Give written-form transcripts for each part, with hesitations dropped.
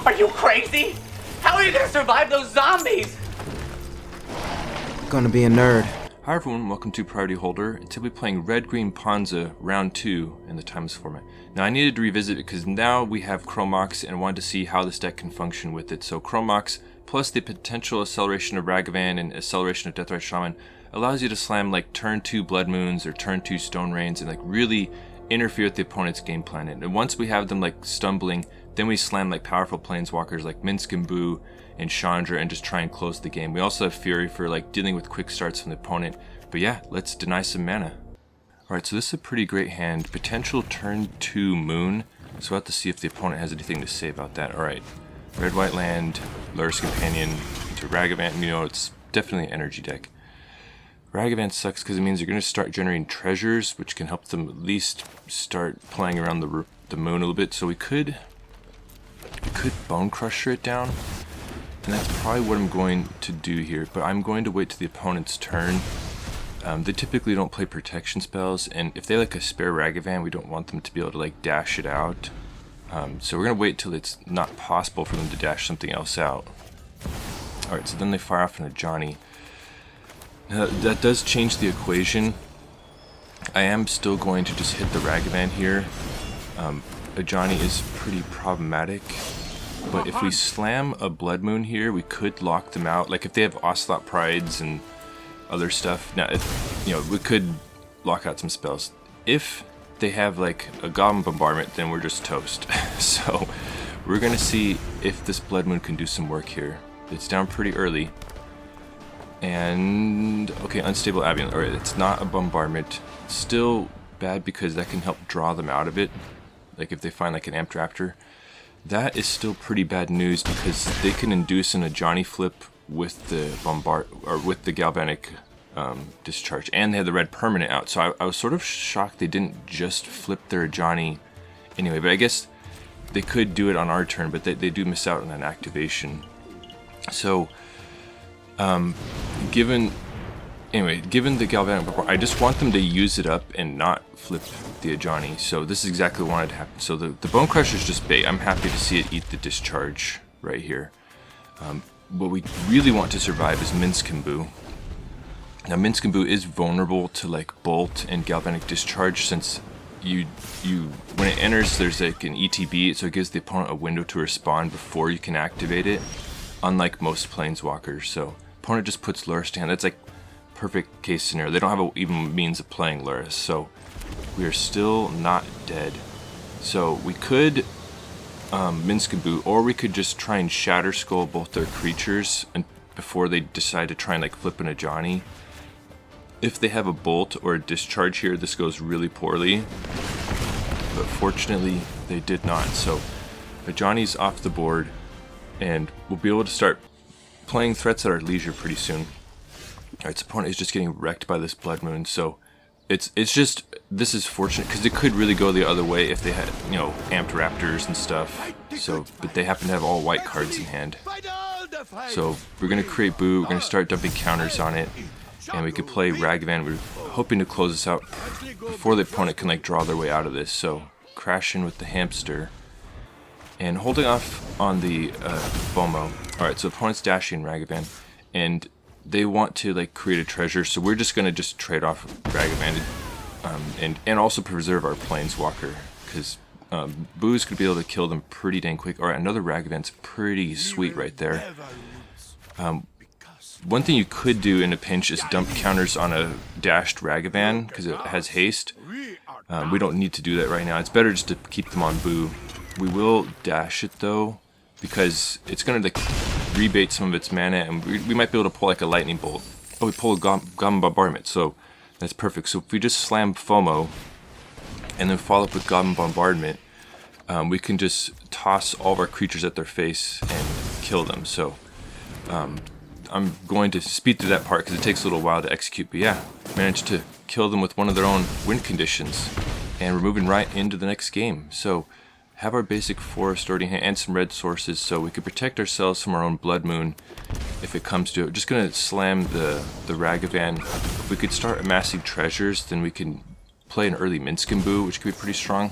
Are you crazy? How are you gonna survive those zombies? Gonna be a nerd. Hi everyone, welcome to Priority Holder. Today we'll be playing Red-Green Ponza Round 2 in the Timeless format. Now I needed to revisit it because now we have Chrome Mox and wanted to see how this deck can function with it. So Chrome Mox plus the potential acceleration of Ragavan and acceleration of Deathrite Shaman allows you to slam like turn 2 Blood Moons or turn 2 Stone Rains and like really interfere with the opponent's game plan. And once we have them like stumbling, then we slam like powerful Planeswalkers like Minsc and Chandra and just try and close the game. We also have Fury for like dealing with quick starts from the opponent. But yeah, let's deny some mana. Alright, so this is a pretty great hand. Potential turn 2 Moon. So we'll have to see if the opponent has anything to say about that. Alright, red-white land, Lurrus Companion into Ragavan. You know, it's definitely an energy deck. Ragavan sucks because it means you're going to start generating treasures, which can help them at least start playing around the moon a little bit. So we could Bonecrusher it down. And that's probably what I'm going to do here, but I'm going to wait to the opponent's turn. They typically don't play protection spells, and if they like a spare Ragavan, we don't want them to be able to like dash it out. So we're going to wait till it's not possible for them to dash something else out. Alright, so then they fire off into Johnny. Now, that does change the equation. I am still going to just hit the Ragavan here. A Johnny is pretty problematic. But if we slam a Blood Moon here, we could lock them out. Like if they have Ocelot Prides and other stuff, now we could lock out some spells. If they have like a Goblin Bombardment, then we're just toast. So we're gonna see if this Blood Moon can do some work here. It's down pretty early. And okay, Unstable Avian. Alright, it's not a bombardment. It's still bad because that can help draw them out of it. Like if they find like an Amped Raptor. That is still pretty bad news because they can induce in a Johnny flip with the Galvanic Discharge, and they had the red permanent out. So I was sort of shocked they didn't just flip their Johnny anyway. But I guess they could do it on our turn, but they do miss out on an activation. So given the Galvanic, I just want them to use it up and not flip the Ajani. So this is exactly what wanted to happen. So the Bonecrusher is just bait. I'm happy to see it eat the discharge right here. What we really want to survive is Minsc. Now Minsc is vulnerable to like Bolt and Galvanic Discharge since when it enters there's like an ETB, so it gives the opponent a window to respond before you can activate it, unlike most Planeswalkers. So opponent just puts Lurrus to hand. That's like perfect case scenario. They don't have even means of playing Lurrus, so we are still not dead. So we could Minsc, or we could just try and Shatterskull both their creatures and before they decide to try and like flip an Ajani. If they have a Bolt or a Discharge here, this goes really poorly. But fortunately, they did not. So Ajani's off the board, and we'll be able to start playing threats at our leisure pretty soon. Alright, so opponent is just getting wrecked by this Blood Moon, so it's just, this is fortunate because it could really go the other way if they had, Amped Raptors and stuff. So, but they happen to have all white cards in hand. So we're gonna create Boo, we're gonna start dumping counters on it, and we could play Ragavan. We're hoping to close this out before the opponent can like draw their way out of this. So crash in with the Hamster and holding off on the FOMO. Alright, so opponent's dashing Ragavan, and they want to like create a treasure, so we're just gonna trade off Ragavan and also preserve our Planeswalker because Boo's gonna be able to kill them pretty dang quick. Alright, another Ragavan's pretty sweet right there. One thing you could do in a pinch is dump counters on a dashed Ragavan because it has haste. We don't need to do that right now. It's better just to keep them on Boo. We will dash it though because it's gonna like rebate some of its mana, and we might be able to pull like a lightning bolt. Oh, we pull a Goblin Bombardment, so that's perfect. So if we just slam FOMO and then follow up with Goblin Bombardment, we can just toss all of our creatures at their face and kill them. So I'm going to speed through that part because it takes a little while to execute. But yeah, managed to kill them with one of their own win conditions, and we're moving right into the next game. So have our basic forest already and some red sources, so we could protect ourselves from our own Blood Moon if it comes to it. Just gonna slam the Ragavan. If we could start amassing treasures, then we can play an early Minsc, which could be pretty strong.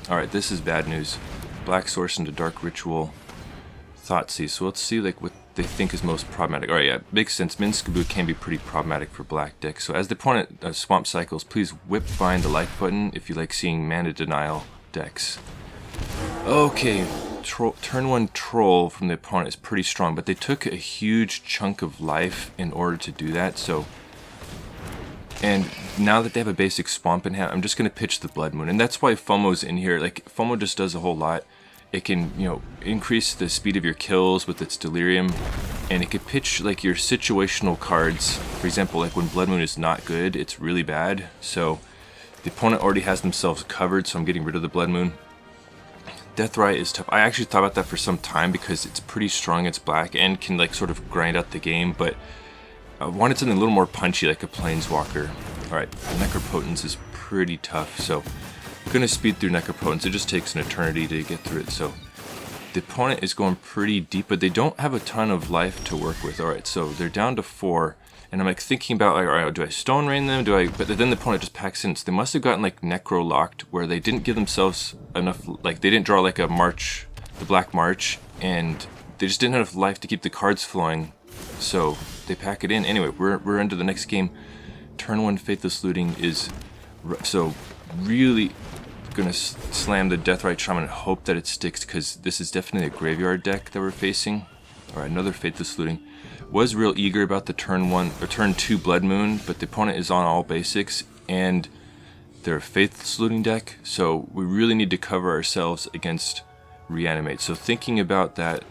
Alright, this is bad news. Black Source into Dark Ritual. Thoughtseize. So let's see like what they think is most problematic. Alright, yeah, makes sense. Minsc can be pretty problematic for black decks. So as the opponent swamp cycles, please whip bind the like button if you like seeing mana denial decks. Okay, turn 1 troll from the opponent is pretty strong, but they took a huge chunk of life in order to do that. So, and now that they have a basic swamp in hand, I'm just going to pitch the Blood Moon, and that's why FOMO's in here. Like, FOMO just does a whole lot. It can, you know, increase the speed of your kills with its Delirium, and it could pitch like your situational cards. For example, like when Blood Moon is not good, it's really bad. So the opponent already has themselves covered, so I'm getting rid of the Blood Moon. Deathrite is tough. I actually thought about that for some time because it's pretty strong, it's black, and can like sort of grind out the game, but I wanted something a little more punchy like a Planeswalker. Alright, Necropotence is pretty tough, so I'm going to speed through Necropotence. It just takes an eternity to get through it. So the opponent is going pretty deep, but they don't have a ton of life to work with. Alright, so they're down to 4. And I'm like thinking about, like, alright, do I Stone Rain them? But then the opponent just packs in. So they must have gotten like Necro locked, where they didn't give themselves enough, like they didn't draw like a March, the Black March, and they just didn't have enough life to keep the cards flowing. So they pack it in. Anyway, we're into the next game. Turn 1 Faithless Looting is so really gonna slam the Deathrite Shaman and hope that it sticks, because this is definitely a graveyard deck that we're facing. Alright, another Faithless Looting. Was real eager about the turn 1 or turn 2 Blood Moon, but the opponent is on all basics and they're a Faithless Looting deck, so we really need to cover ourselves against Reanimate. So thinking about that,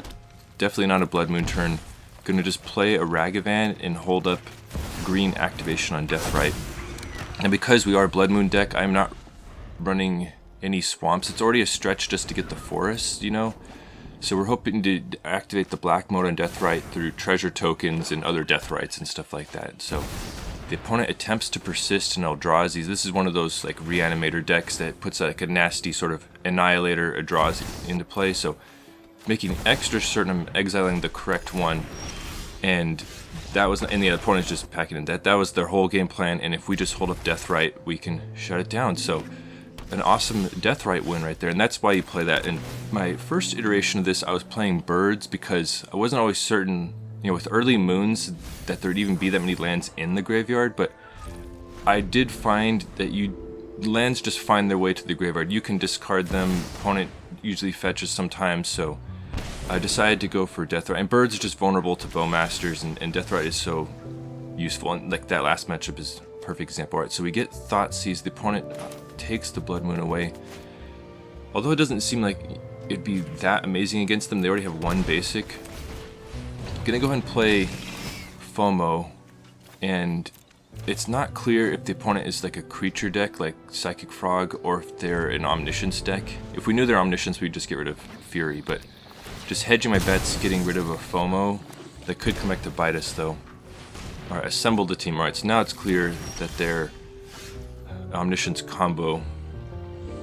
definitely not a Blood Moon turn. Gonna just play a Ragavan and hold up green activation on Deathrite. And because we are a Blood Moon deck, I'm not running any swamps. It's already a stretch just to get the forest, you know? So we're hoping to activate the black mode on Deathrite through treasure tokens and other Deathrites and stuff like that. So the opponent attempts to persist and Eldrazi. This is one of those like Reanimator decks that puts like a nasty sort of Annihilator Eldrazi into play. So making extra certain I'm exiling the correct one, and that was, and the opponent's just packing in that. That was their whole game plan, and if we just hold up Deathrite, we can shut it down. So an awesome Deathrite win right there, and that's why you play that. In my first iteration of this, I was playing birds because I wasn't always certain, you know, with early moons that there'd even be that many lands in the graveyard, but I did find that lands just find their way to the graveyard. You can discard them, opponent usually fetches sometimes, so I decided to go for Deathrite. And birds are just vulnerable to Bowmasters, and Deathrite is so useful, and like that last matchup is a perfect example. Alright, so we get Thoughtseize, the opponent takes the Blood Moon away. Although it doesn't seem like it'd be that amazing against them, they already have 1 basic. Gonna go ahead and play FOMO, and it's not clear if the opponent is like a creature deck like Psychic Frog or if they're an Omniscience deck. If we knew they're Omniscience, we'd just get rid of Fury, but just hedging my bets, getting rid of a FOMO that could come back to bite us though. Alright, assembled the team. Alright, so now it's clear that they're Omniscience combo.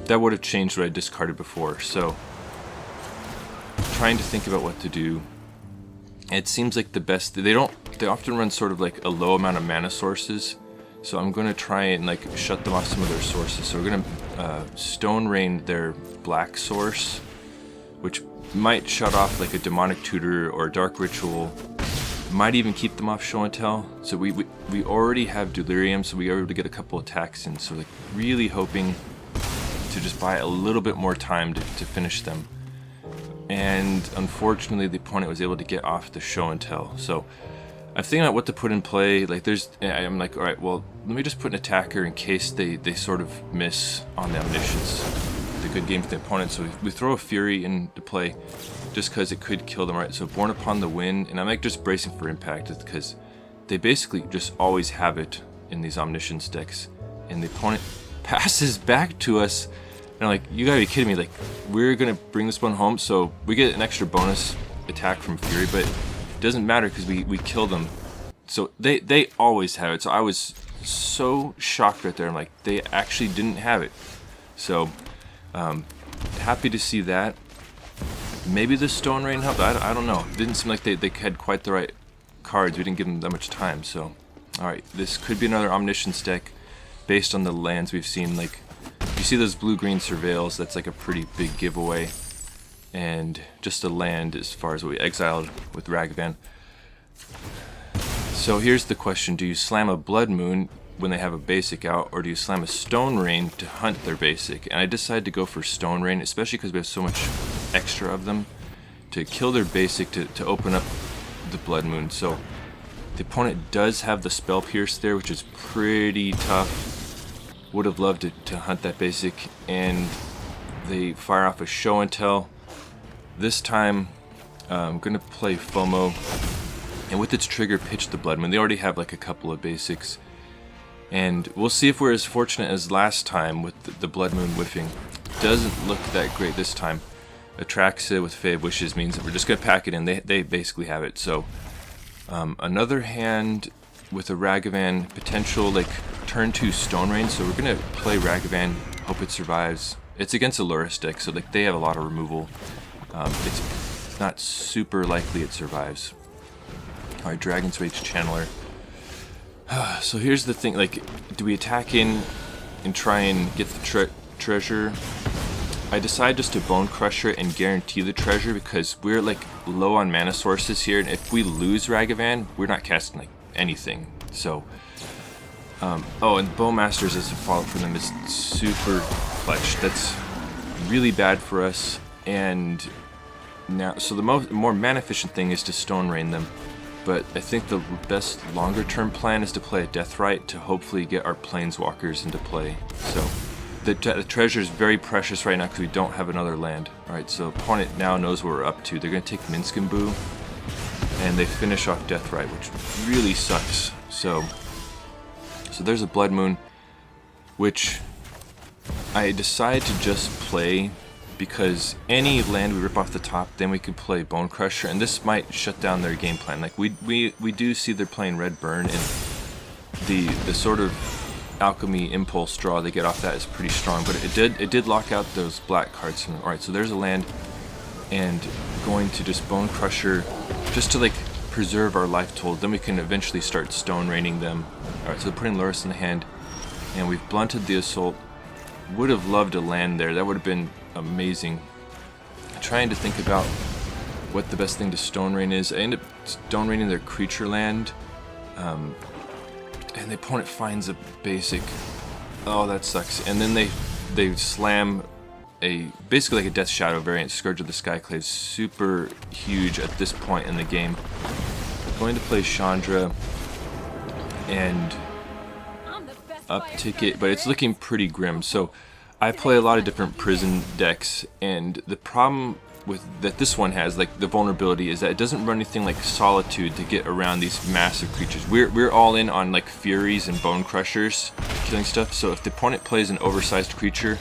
That would have changed what I discarded before, so trying to think about what to do. It seems like the best, they often run sort of like a low amount of mana sources, so I'm going to try and like shut them off some of their sources. So we're going to Stone Rain their black source, which might shut off like a Demonic Tutor or a Dark Ritual. Might even keep them off Show and Tell. So we already have Delirium, so we are able to get a couple attacks in. So like really hoping to just buy a little bit more time to finish them. And unfortunately, the opponent was able to get off the Show and Tell. So I'm thinking about what to put in play. Like I'm like, all right, well, let me just put an attacker in case they sort of miss on the Omniscience. It's a good game for the opponent. So we throw a Fury into play just because it could kill them, right? So Born Upon the Wind, and I'm like just bracing for impact because they basically just always have it in these Omniscience decks. And the opponent passes back to us. And I'm like, you gotta be kidding me, like, we're gonna bring this one home, so we get an extra bonus attack from Fury, but it doesn't matter because we kill them. So they always have it, so I was so shocked right there. I'm like, they actually didn't have it. So, happy to see that. Maybe the Stone Rain helped, I don't know. It didn't seem like they had quite the right cards, we didn't give them that much time, so. Alright, this could be another Omniscience deck based on the lands we've seen, like, you see those blue-green surveils, that's like a pretty big giveaway. and just a land as far as what we exiled with Ragavan. So here's the question: do you slam a Blood Moon when they have a basic out, or do you slam a Stone Rain to hunt their basic? And I decided to go for Stone Rain, especially because we have so much extra of them, to kill their basic to open up the Blood Moon. So the opponent does have the Spell Pierce there, which is pretty tough. Would have loved to hunt that basic, and they fire off a Show and Tell. This time I'm going to play FOMO, and with its trigger, pitch the Blood Moon. They already have like a couple of basics, and we'll see if we're as fortunate as last time with the Blood Moon whiffing. Doesn't look that great this time. Atraxa with Fae of Wishes means that we're just going to pack it in. They basically have it. So another hand with a Ragavan, potential like turn 2 Stone Rain. So we're going to play Ragavan, hope it survives. It's against a Lurrus deck, so like they have a lot of removal. It's not super likely it survives. Alright, Dragon's Rage Channeler. So here's the thing, like, do we attack in and try and get the treasure? I decided just to Bonecrusher and guarantee the treasure because we're like low on mana sources here, and if we lose Ragavan, we're not casting like anything. So, oh, and Bowmasters as a follow-up for them is super clutch. That's really bad for us, and now, so the more mana efficient thing is to Stone Rain them. But I think the best longer term plan is to play a Deathrite to hopefully get our Planeswalkers into play. So the treasure is very precious right now because we don't have another land. Alright, so opponent now knows what we're up to. They're going to take Minsc, and they finish off Deathrite, which really sucks. So there's a Blood Moon, which I decided to just play because any land we rip off the top, then we can play Bonecrusher, and this might shut down their game plan. Like we do see they're playing Red Burn, and the sort of Alchemy Impulse draw they get off that is pretty strong, but it did lock out those black cards. Alright, so there's a land, and going to just Bonecrusher just to like preserve our life total. Then we can eventually start Stone Raining them. Alright, so putting Lurrus in the hand, and we've blunted the Assault. Would have loved a land there. That would have been amazing. Trying to think about what the best thing to Stone Rain is. I end up Stone Raining their creature land, and the opponent finds a basic. Oh, that sucks. And then they slam basically like a Death Shadow variant, Scourge of the Skyclave. Super huge at this point in the game. Going to play Chandra and uptick it, but it's looking pretty grim. So I play a lot of different prison decks, and the problem with that this one has, like the vulnerability, is that it doesn't run anything like Solitude to get around these massive creatures. We're all in on like Furies and Bonecrushers killing stuff, so if the opponent plays an oversized creature,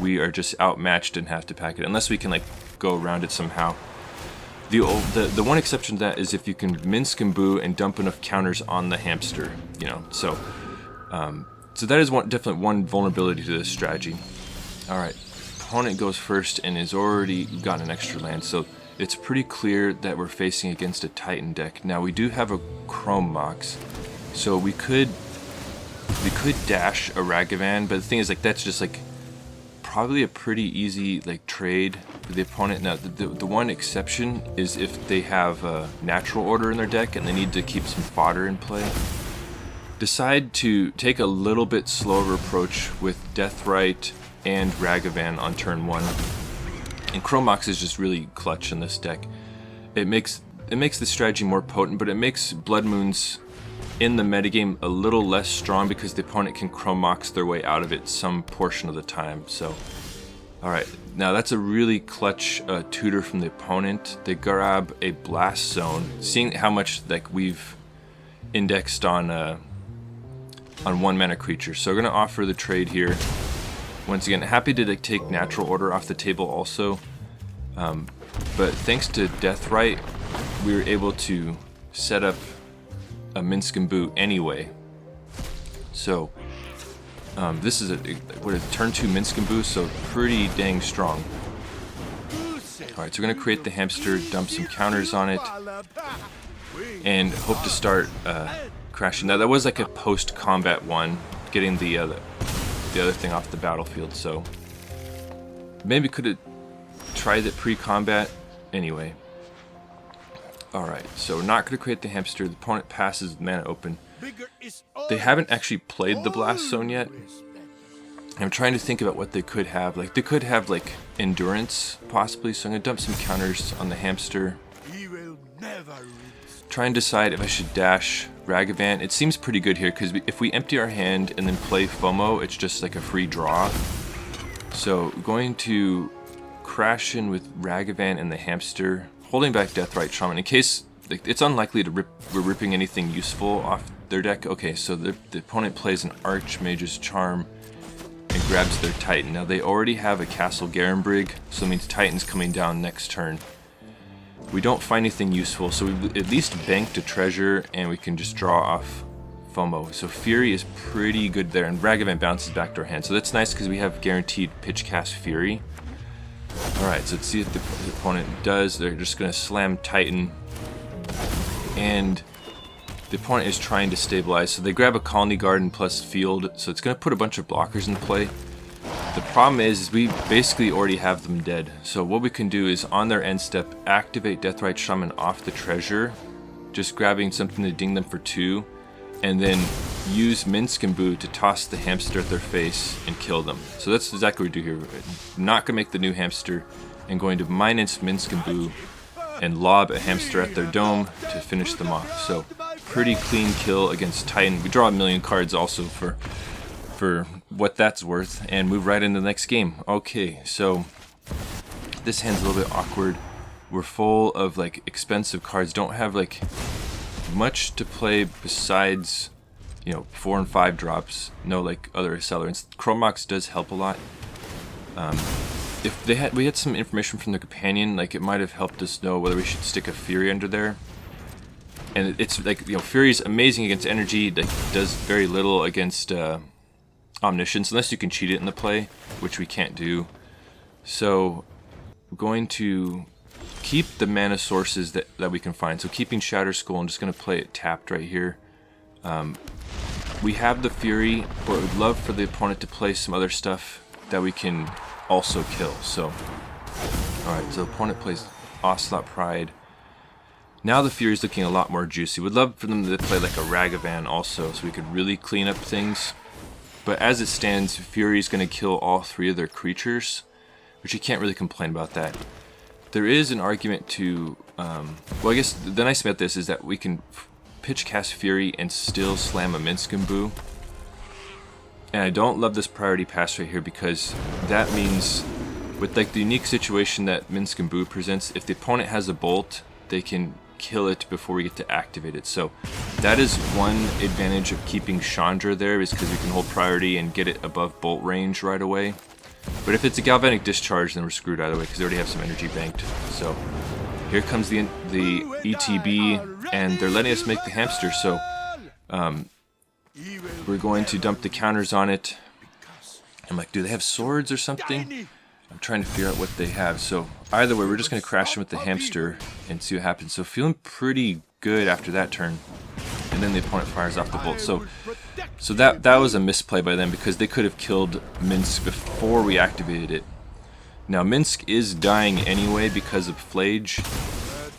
we are just outmatched and have to pack it, unless we can like go around it somehow. The one exception to that is if you can Minsc and dump enough counters on the hamster, you know. So that is definitely one vulnerability to this strategy. Alright, opponent goes first and has already got an extra land, so it's pretty clear that we're facing against a Titan deck. Now we do have a Chrome Mox, so we could dash a Ragavan, but the thing is, like, that's just like probably a pretty easy like trade for the opponent. Now the one exception is if they have a Natural Order in their deck and they need to keep some fodder in play. Decide to take a little bit slower approach with Deathrite and Ragavan on turn 1. And Chrome Mox is just really clutch in this deck. It makes the strategy more potent, but it makes Blood Moons in the metagame a little less strong because the opponent can Chrome Mox their way out of it some portion of the time. So, alright, now that's a really clutch tutor from the opponent. They grab a Blast Zone, seeing how much like we've indexed on 1 mana creature. So we're going to offer the trade here. Once again, happy to take Natural Order off the table also. But thanks to Deathrite, we were able to set up a Minsc anyway. So this is a turn 2 Minsc, so pretty dang strong. Alright, so we're going to create the hamster, dump some counters on it, and hope to start crashing. Now that was like a post-combat one, getting the other thing off the battlefield, so maybe could have try that pre-combat anyway. Alright, so we're not going to create the hamster. The opponent passes with mana open. They haven't actually played the Blast Zone yet. I'm trying to think about what they could have. Like, they could have, like, Endurance, possibly. So I'm going to dump some counters on the hamster. Try and decide if I should dash Ragavan. It seems pretty good here, because if we empty our hand and then play FOMO, it's just like a free draw. So, going to crash in with Ragavan and the hamster, holding back Deathrite Shaman in case like, it's unlikely to we're ripping anything useful off their deck. Okay, so the opponent plays an Archmage's Charm and grabs their Titan. Now they already have a Castle Garenbrig, so it means Titan's coming down next turn. We don't find anything useful, so we've at least banked a treasure and we can just draw off FOMO. So Fury is pretty good there, and Ragavan bounces back to our hand. So that's nice because we have guaranteed pitch cast Fury. Alright, so let's see what the opponent does. They're just going to slam Titan. And the opponent is trying to stabilize. So they grab a Colony Garden plus Field. So it's going to put a bunch of blockers in play. The problem is we basically already have them dead. So what we can do is on their end step, activate Deathrite Shaman off the treasure. Just grabbing something to ding them for 2. And then use Minsc and Boo to toss the hamster at their face and kill them. So that's exactly what we do here. We're not going to make the new hamster, and going to minus Minsc and Boo and lob a hamster at their dome to finish them off. So pretty clean kill against Titan. We draw a million cards also for what that's worth, and move right into the next game. Okay, so this hand's a little bit awkward. We're full of like expensive cards. Don't have like much to play besides, you know, 4 and 5 drops. No like other accelerants. Chrome Mox does help a lot. If we had some information from the companion, like it might have helped us know whether we should stick a Fury under there. And it's like, you know, Fury's amazing against energy. Like does very little against Omniscience, unless you can cheat it in the play, which we can't do. So we're going to keep the mana sources that we can find. So keeping Shatterskull, I'm just going to play it tapped right here. We have the Fury, but we'd love for the opponent to play some other stuff that we can also kill. So, alright, so the opponent plays Ocelot Pride. Now the Fury's looking a lot more juicy. We'd love for them to play like a Ragavan also, so we could really clean up things. But as it stands, Fury's going to kill all 3 of their creatures, which you can't really complain about that. There is an argument to, well, I guess the nice thing about this is that we can pitch cast Fury and still slam a Minsc and Boo. And I don't love this priority pass right here, because that means with like the unique situation that Minsc and Boo presents, if the opponent has a bolt, they can kill it before we get to activate it. So that is one advantage of keeping Chandra there, is because we can hold priority and get it above bolt range right away. But if it's a Galvanic Discharge, then we're screwed either way, because they already have some energy banked. So here comes the ETB, and they're letting us make the hamster. So we're going to dump the counters on it. I'm like, do they have swords or something? I'm trying to figure out what they have. So either way, we're just going to crash them with the hamster and see what happens. So feeling pretty good after that turn. And then the opponent fires off the bolt. So that was a misplay by them, because they could have killed Minsc before we activated it. Now Minsc is dying anyway because of Flage.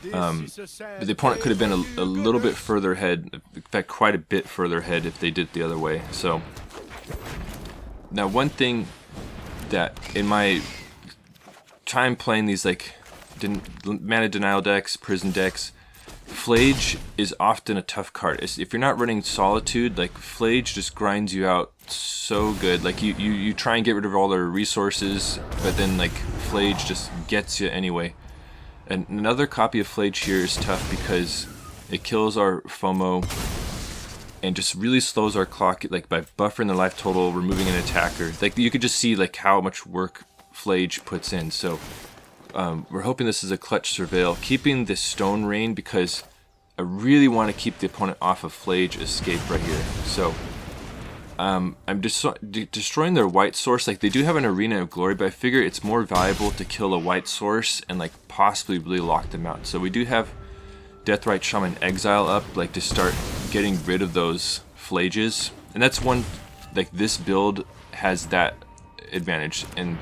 But the opponent could have been a little bit further ahead. In fact, quite a bit further ahead if they did it the other way. So now one thing that in my time playing these like mana denial decks, prison decks, Flage is often a tough card. If you're not running Solitude, like Flage just grinds you out so good. Like you try and get rid of all their resources, but then like Flage just gets you anyway. And another copy of Flage here is tough because it kills our FOMO and just really slows our clock, like by buffering the life total, removing an attacker. Like you could just see like how much work Flage puts in. So we're hoping this is a clutch surveil, keeping the Stone Rain, because I really want to keep the opponent off of Flage Escape right here. So I'm destroying their white source. Like they do have an Arena of Glory, but I figure it's more valuable to kill a white source and like possibly really lock them out. So we do have Deathrite Shaman Exile up, like to start getting rid of those Flages, and that's one, like this build has that advantage. And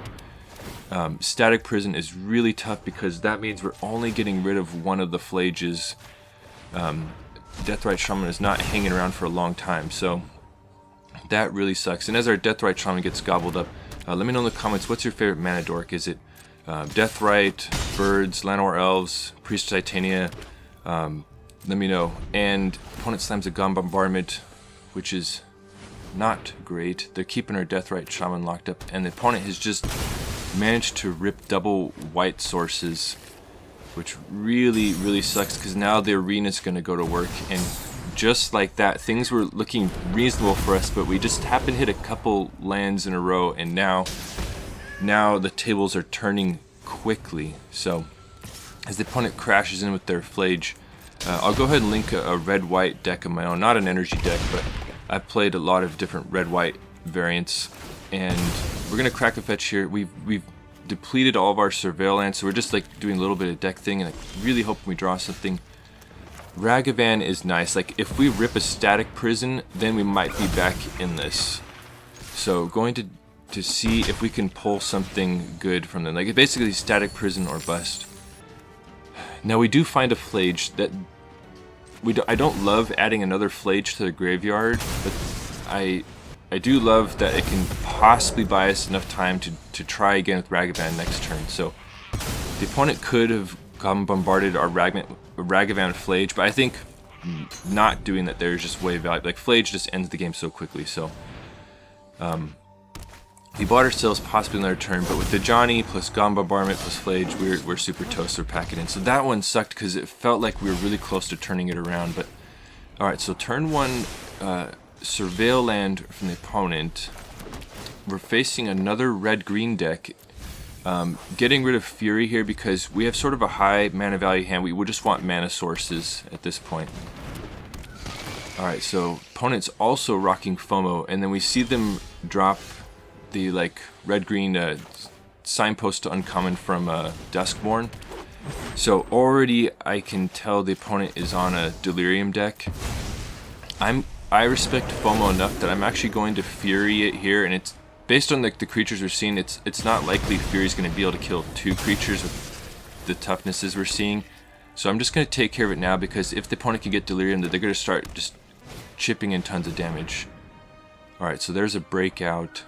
Static Prison is really tough because that means we're only getting rid of one of the Phlages. Deathrite Shaman is not hanging around for a long time, so that really sucks. And as our Deathrite Shaman gets gobbled up, let me know in the comments, what's your favorite mana dork? Is it Deathrite, Birds, Llanowar Elves, Priest of Titania? Let me know. And opponent slams a Gun Bombardment, which is not great. They're keeping our Deathrite Shaman locked up, and the opponent has just managed to rip double white sources, which really sucks because now the arena's going to go to work. And just like that, things were looking reasonable for us, but we just happened to hit a couple lands in a row, and now the tables are turning quickly. So as the opponent crashes in with their Phlage, I'll go ahead and link a red-white deck of my own, not an energy deck, but I've played a lot of different red-white variants, and we're gonna crack a fetch here. We've depleted all of our Surveil lands, so we're just like doing a little bit of deck thing, and I really hope we draw something. Ragavan is nice. Like if we rip a Static Prison, then we might be back in this. So going to see if we can pull something good from them. Like basically Static Prison or bust. Now we do find a Phlage that I don't love adding another Phlage to the graveyard, but I do love that it can possibly buy us enough time to try again with Ragavan next turn. So the opponent could have bombarded our Ragavan Phlage, but I think not doing that there is just way valuable. Like Phlage just ends the game so quickly. So we bought ourselves possibly another turn, but with the Johnny plus Gun Bombardment plus Phlage, we're super toast. We're packing in. So that one sucked because it felt like we were really close to turning it around. But all right, so turn one, Surveil land from the opponent. We're facing another red-green deck. Getting rid of Fury here because we have sort of a high mana value hand. We would just want mana sources at this point. Alright, so opponent's also rocking FOMO, and then we see them drop the like red-green signpost to uncommon from Duskborn. So already I can tell the opponent is on a Delirium deck. I respect FOMO enough that I'm actually going to Fury it here, and it's based on like the creatures we're seeing, it's not likely Fury's going to be able to kill two creatures with the toughnesses we're seeing. So I'm just going to take care of it now, because if the opponent can get Delirium, they're going to start just chipping in tons of damage. Alright, so there's a breakout.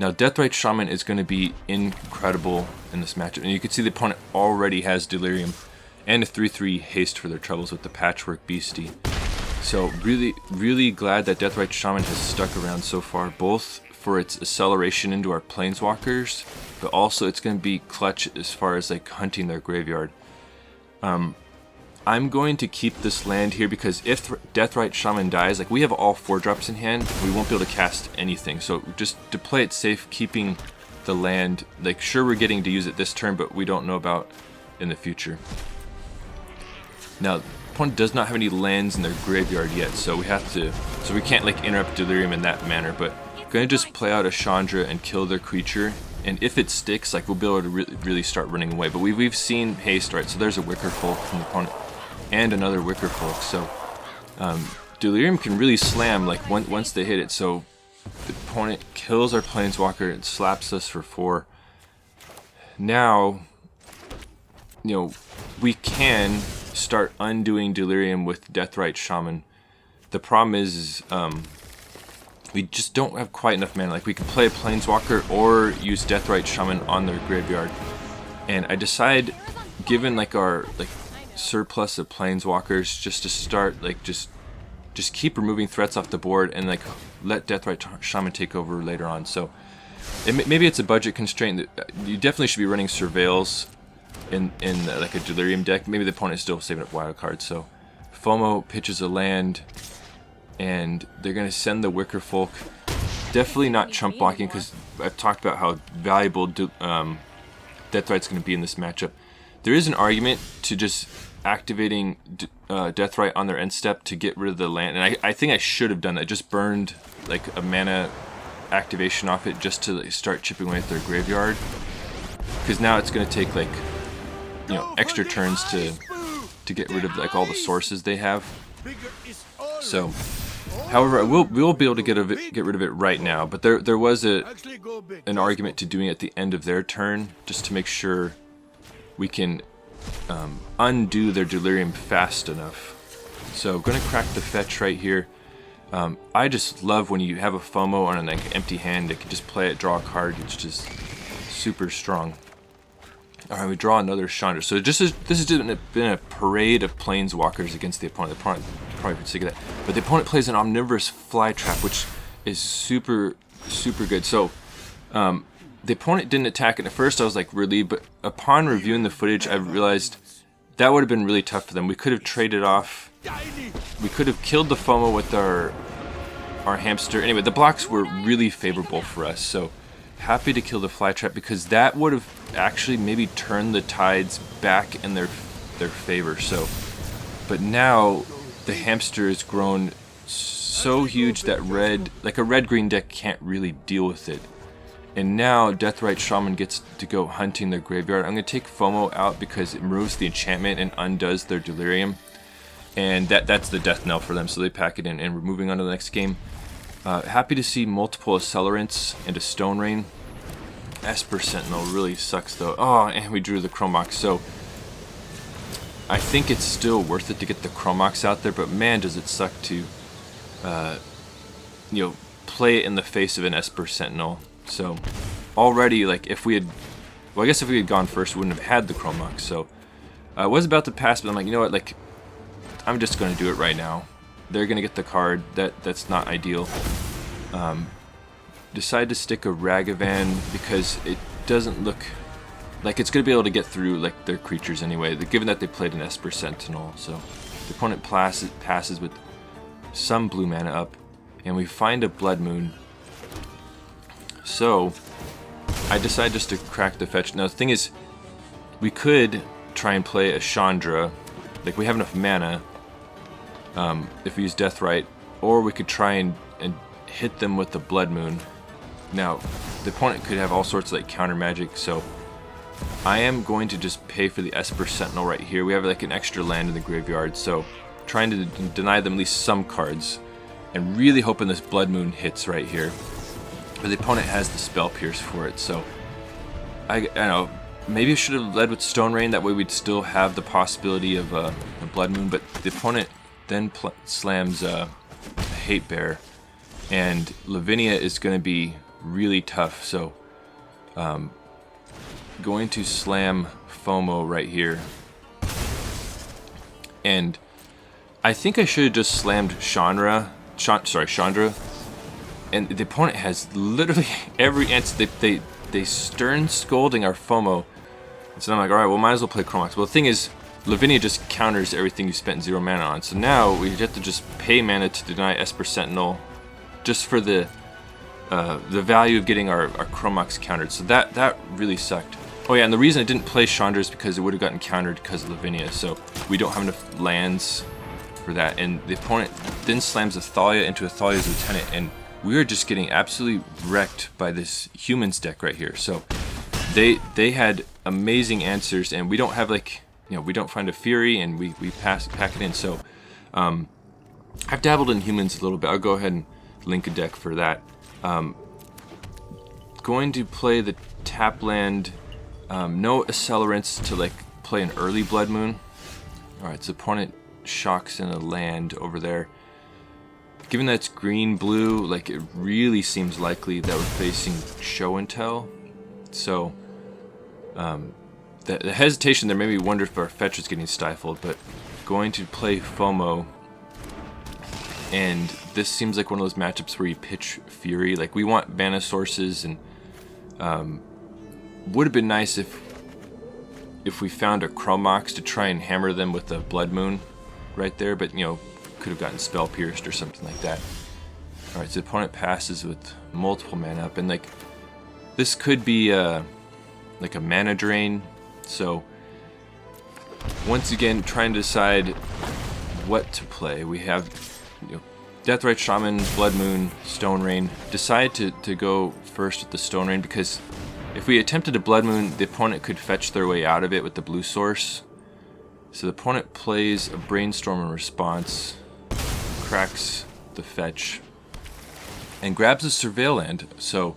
Now Deathrite Shaman is going to be incredible in this matchup, and you can see the opponent already has Delirium and a 3/3 haste for their troubles with the Patchwork Beastie. So really glad that Deathrite Shaman has stuck around so far, both for its acceleration into our Planeswalkers, but also it's going to be clutch as far as like hunting their graveyard. I'm going to keep this land here because if Deathrite Shaman dies, like we have all 4-drops in hand, we won't be able to cast anything. So just to play it safe, keeping the land, like sure we're getting to use it this turn, but we don't know about in the future. Now, opponent does not have any lands in their graveyard yet, so we can't like interrupt Delirium in that manner, but gonna just play out a Chandra and kill their creature, and if it sticks, like we'll be able to really start running away. But we've seen haste, right? So there's a Wicker Folk from the opponent and another Wicker Folk, so Delirium can really slam like once they hit it. So the opponent kills our Planeswalker and slaps us for 4. Now, you know, we can start undoing Delirium with Deathrite Shaman. The problem is we just don't have quite enough mana. Like we can play a Planeswalker or use Deathrite Shaman on their graveyard, and I decide, given like our surplus of Planeswalkers, just to start like just keep removing threats off the board and like let Deathrite Shaman take over later on. So maybe it's a budget constraint. You definitely should be running Surveils in like a Delirium deck. Maybe the opponent is still saving up wild cards. So FOMO pitches a land, and they're gonna send the Wicker Folk. Definitely not chump blocking, because I've talked about how valuable Deathrite's gonna be in this matchup. There is an argument to just activating Deathrite on their end step to get rid of the land, and I think I should have done that. Just burned like a mana activation off it just to like, start chipping away at their graveyard, because now it's gonna take like, you know, extra turns to get rid of like all the sources they have. So However, we'll be able to get rid of it right now. But there was an argument to doing it at the end of their turn, just to make sure we can undo their Delirium fast enough. So going to crack the fetch right here. I just love when you have a FOMO on an empty hand. It can just play it, draw a card. It's just super strong. All right, we draw another Chandra. So this has been a parade of Planeswalkers against the opponent. The opponent probably sick of that. But the opponent plays an Omnivorous Flytrap, which is super good. So the opponent didn't attack it. At first I was like relieved, but upon reviewing the footage, I realized that would have been really tough for them. We could have traded off. We could have killed the FOMO with our hamster. Anyway, the blocks were really favorable for us. So happy to kill the Flytrap, because that would have actually maybe turned the tides back in their favor. So, but now the hamster has grown so huge that a red-green deck can't really deal with it. And now Deathrite Shaman gets to go hunting their graveyard. I'm going to take FOMO out because it removes the enchantment and undoes their Delirium. And that's the death knell for them, so they pack it in, and we're moving on to the next game. Happy to see multiple Accelerants and a Stone Rain. Esper Sentinel really sucks though. Oh, and we drew the Chrome Mox, so I think it's still worth it to get the Chrome Mox out there, but man, does it suck to play it in the face of an Esper Sentinel. So already, like, if we had gone first, we wouldn't have had the Chrome Mox. So I was about to pass, but I'm like, you know what, like, I'm just going to do it right now. They're going to get the card. That's not ideal. Decide to stick a Ragavan because it doesn't look like it's going to be able to get through like their creatures anyway, given that they played an Esper Sentinel. So the opponent passes with some blue mana up, and we find a Blood Moon. So I decide just to crack the fetch. Now the thing is, we could try and play a Chandra, like we have enough mana if we use Deathrite, or we could try and hit them with the Blood Moon. Now the opponent could have all sorts of like counter magic, so I am going to just pay for the Esper Sentinel right here. We have like an extra land in the graveyard, so trying to deny them at least some cards, and really hoping this Blood Moon hits right here. But the opponent has the Spell Pierce for it, so I don't know, maybe I should have led with Stone Rain, that way we'd still have the possibility of a Blood Moon, but the opponent then slams Hatebear, and Lavinia is going to be really tough, so going to slam FOMO right here. And I think I should have just slammed Chandra, and the opponent has literally every answer. They stern scolding our FOMO, and so I'm like, alright, well, might as well play Chrome Mox. Well, the thing is, Lavinia just counters everything you spent 0 mana on, so now we have to just pay mana to deny Esper Sentinel, just for the value of getting our Chrome Mox countered. So that really sucked. Oh yeah, and the reason I didn't play Chandra is because it would have gotten countered because of Lavinia, so we don't have enough lands for that. And the opponent then slams a Thalia into a Thalia's Lieutenant, and we are just getting absolutely wrecked by this Humans deck right here. So they had amazing answers, and we don't have, like, we don't find a Fury, and we pack it in. So I've dabbled in Humans a little bit. I'll go ahead and link a deck for that. Going to play the tap land, no Accelerants to like play an early Blood Moon. Alright, so opponent shocks in a land over there. Given that it's green-blue, like, it really seems likely that we're facing Show and Tell. So the hesitation there made me wonder if our fetch is getting stifled, but going to play FOMO. And this seems like one of those matchups where you pitch Fury. Like, we want mana sources, and would have been nice if we found a Chrome Mox to try and hammer them with a Blood Moon right there, but could have gotten Spell Pierced or something like that. Alright, so the opponent passes with multiple mana up, and like, this could be like a mana drain. So once again, trying to decide what to play. We have Deathrite Shaman, Blood Moon, Stone Rain. Decide to go first with the Stone Rain, because if we attempted a Blood Moon, the opponent could fetch their way out of it with the blue source. So the opponent plays a Brainstorm in response, cracks the fetch, and grabs a Surveil land. So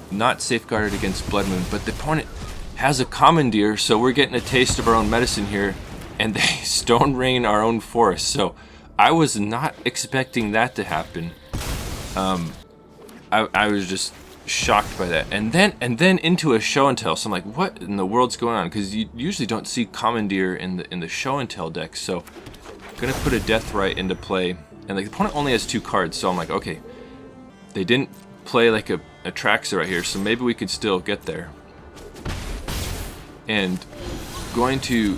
not safeguarded against Blood Moon, but the opponent has a Commandeer, so we're getting a taste of our own medicine here, and they Stone Rain our own forest. So I was not expecting that to happen. I was just shocked by that, and then into a Show and Tell. So I'm like, what in the world's going on? Because you usually don't see Commandeer in the Show and Tell deck. So I'm gonna put a Deathrite into play, and like the opponent only has 2 cards, so I'm like, okay, they didn't play like a Traxa right here, so maybe we could still get there. And going to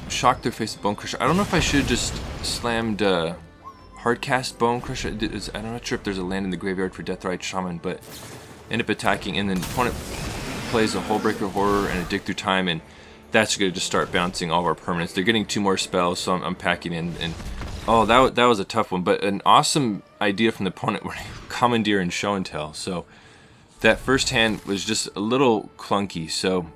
shock their face with Bonecrusher. I don't know if I should have just slammed hardcast Bonecrusher. I'm not sure if there's a land in the graveyard for Deathrite Shaman, but end up attacking, and then the opponent plays a Hullbreaker Horror and a Dig Through Time, and that's going to just start bouncing all of our permanents. They're getting 2 more spells, so I'm packing in, and oh, that was a tough one, but an awesome idea from the opponent where Commandeer and Show and Tell. So that first hand was just a little clunky, so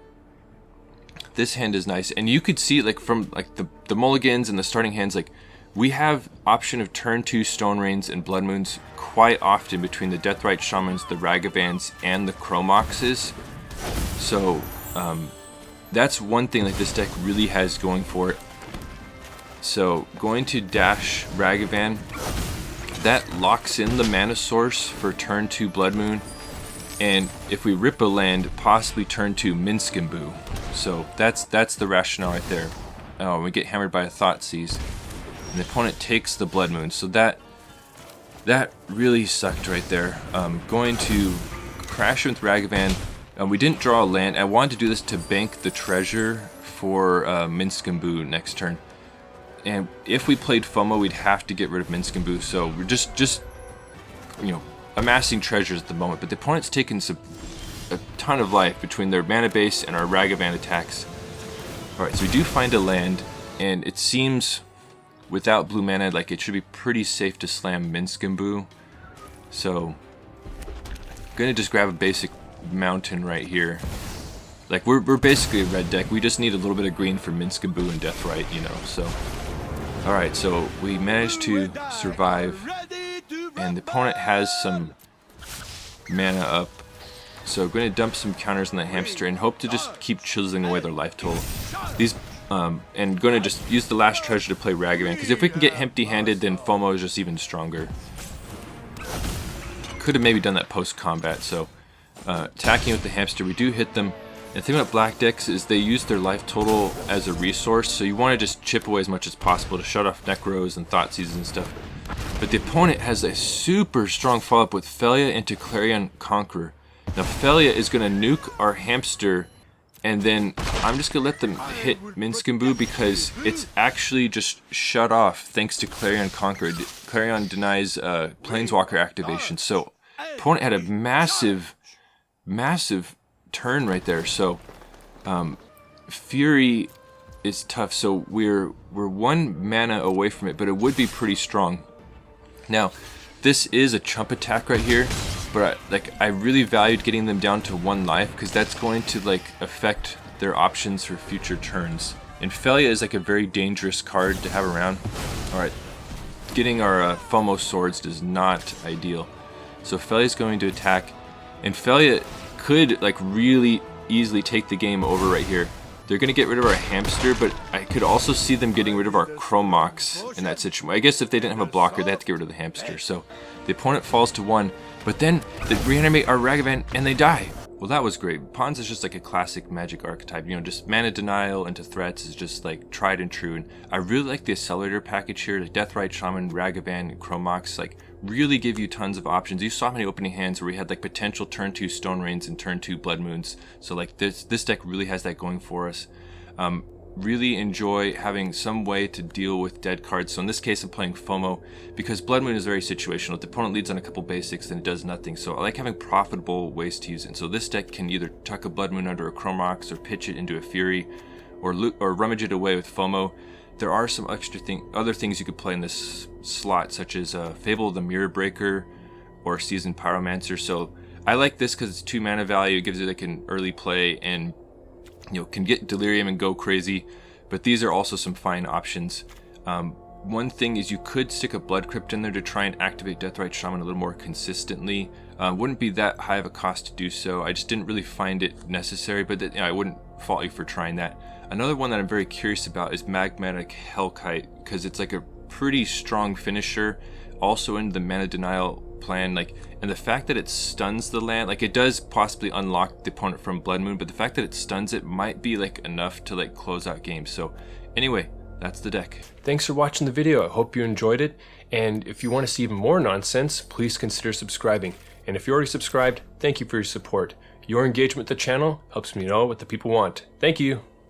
this hand is nice, and you could see like from like the mulligans and the starting hands, like we have option of turn 2 Stone Rains and Blood Moons quite often between the Deathrite Shamans, the Ragavans, and the Chrome Moxes. So that's one thing like this deck really has going for it. So going to dash Ragavan, that locks in the mana source for turn 2 Blood Moon, and if we rip a land, possibly turn 2 Minsc. So that's the rationale right there. We get hammered by a Thoughtseize, and the opponent takes the Blood Moon. So that really sucked right there. Going to crash with Ragavan. We didn't draw a land. I wanted to do this to bank the treasure for Minsc next turn. And if we played FOMO, we'd have to get rid of Minsc. So we're just amassing treasures at the moment. But the opponent's taken a ton of life between their mana base and our Ragavan attacks. Alright, so we do find a land, and it seems without blue mana like it should be pretty safe to slam Minsc. So I'm gonna just grab a basic mountain right here. Like we're basically a red deck. We just need a little bit of green for Minsc and Deathrite, so alright, so we managed to survive, and the opponent has some mana up. So I'm going to dump some counters on the hamster and hope to just keep chiseling away their life total. And going to just use the last treasure to play Ragavan, because if we can get empty-handed, then FOMO is just even stronger. Could have maybe done that post-combat, so attacking with the hamster, we do hit them. And the thing about black decks is they use their life total as a resource, so you want to just chip away as much as possible to shut off Necros and Thoughtseizes and stuff. But the opponent has a super strong follow-up with Felia into Clarion Conqueror. Now Felia is going to nuke our hamster, and then I'm just going to let them hit Minsc because it's actually just shut off thanks to Clarion Conqueror. Clarion denies Planeswalker activation, so opponent had a massive turn right there. So Fury is tough, so we're 1 mana away from it, but it would be pretty strong. Now this is a chump attack right here, but I really valued getting them down to 1 life, because that's going to affect their options for future turns. And Felia is a very dangerous card to have around. Alright, getting our FOMO swords is not ideal. So Felia is going to attack, and Felia could really easily take the game over right here. They're going to get rid of our hamster, but I could also see them getting rid of our Chrome Mox in that situation. I guess if they didn't have a blocker, they have to get rid of the hamster. So the opponent falls to 1, but then they reanimate our Ragavan and they die. Well, that was great. Ponza is just a classic Magic archetype. Just mana denial into threats is just tried and true. And I really like the Accelerator package here. The Deathrite Shaman, Ragavan, and Chrome Mox really give you tons of options. You saw many opening hands where we had potential turn 2 Stone Rains and turn 2 Blood Moons. So this deck really has that going for us. Really enjoy having some way to deal with dead cards. So in this case, I'm playing FOMO because Blood Moon is very situational. If the opponent leads on a couple basics, then it does nothing. So I like having profitable ways to use it. And so this deck can either tuck a Blood Moon under a Chrome Mox or pitch it into a Fury, or rummage it away with FOMO. There are some other things you could play in this slot, such as Fable of the Mirror Breaker or Seasoned Pyromancer. So I like this because it's 2 mana value. It gives it an early play, and can get Delirium and go crazy, but these are also some fine options. one thing is you could stick a Blood Crypt in there to try and activate Deathrite Shaman a little more consistently. Wouldn't be that high of a cost to do so. I just didn't really find it necessary, but I wouldn't fault you for trying that. Another one that I'm very curious about is Magmatic Hellkite, because it's like a pretty strong finisher, also in the mana denial plan, like, and the fact that it stuns the land, like, it does possibly unlock the opponent from Blood Moon, but the fact that it stuns it might be like enough to like close out games. So anyway, that's the deck. Thanks for watching the video. I hope you enjoyed it, and if you want to see even more nonsense, please consider subscribing. And if you're already subscribed, thank you for your support. Your engagement with the channel helps me know what the people want. Thank you.